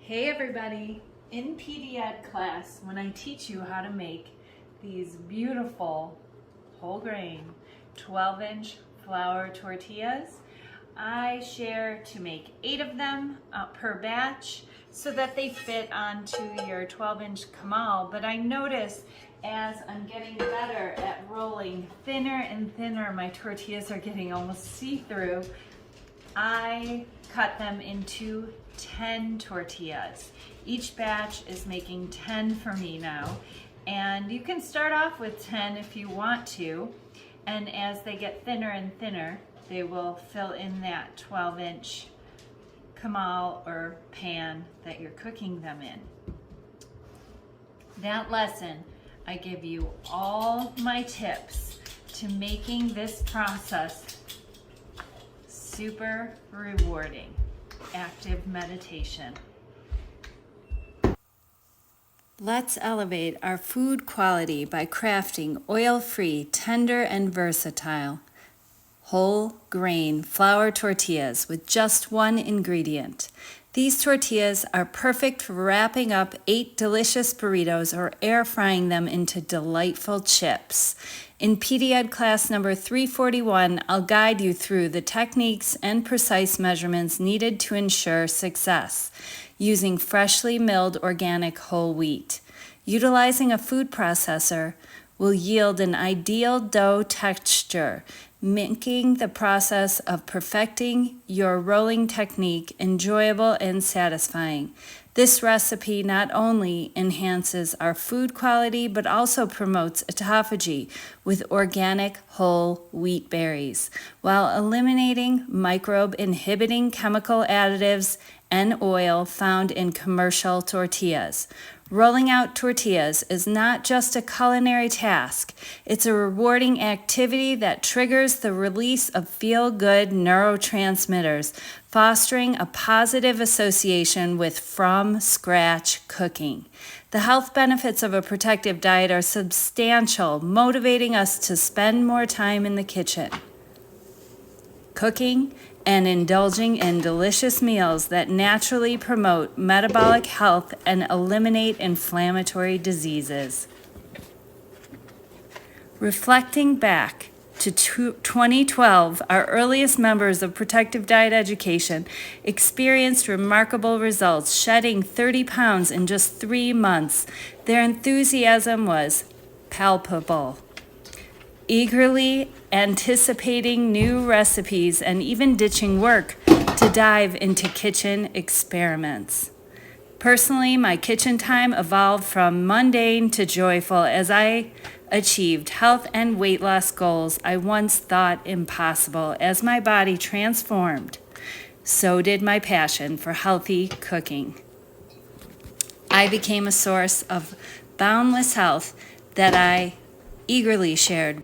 Hey everybody! In PD Ed class, when I teach you how to make these beautiful whole grain 12-inch flour tortillas, I share to make 8 of them per batch so that they fit onto your 12-inch kamal. But I notice as I'm getting better at rolling thinner and thinner, my tortillas are getting almost see-through. I cut them into 10 tortillas. Each batch is making 10 for me now. And you can start off with 10 if you want to. And as they get thinner and thinner, they will fill in that 12-inch kamal or pan that you're cooking them in. That lesson, I give you all my tips to making this process super rewarding. Active meditation. Let's elevate our food quality by crafting oil-free, tender, and versatile whole grain flour tortillas with just one ingredient. These tortillas are perfect for wrapping up 8 delicious burritos or air frying them into delightful chips. In PD Ed class number 341, I'll guide you through the techniques and precise measurements needed to ensure success using freshly milled organic whole wheat. Utilizing a food processor will yield an ideal dough texture, making the process of perfecting your rolling technique enjoyable and satisfying. This recipe not only enhances our food quality, but also promotes autophagy with organic whole wheat berries, while eliminating microbe-inhibiting chemical additives and oil found in commercial tortillas. Rolling out tortillas is not just a culinary task, it's a rewarding activity that triggers the release of feel-good neurotransmitters, fostering a positive association with from-scratch cooking. The health benefits of a protective diet are substantial, motivating us to spend more time in the kitchen, cooking and indulging in delicious meals that naturally promote metabolic health and eliminate inflammatory diseases. Reflecting back to 2012, our earliest members of Protective Diet Education experienced remarkable results, shedding 30 pounds in just 3 months. Their enthusiasm was palpable, eagerly anticipating new recipes and even ditching work to dive into kitchen experiments. Personally, my kitchen time evolved from mundane to joyful as I achieved health and weight loss goals I once thought impossible. As my body transformed, so did my passion for healthy cooking. I became a source of boundless health that I eagerly shared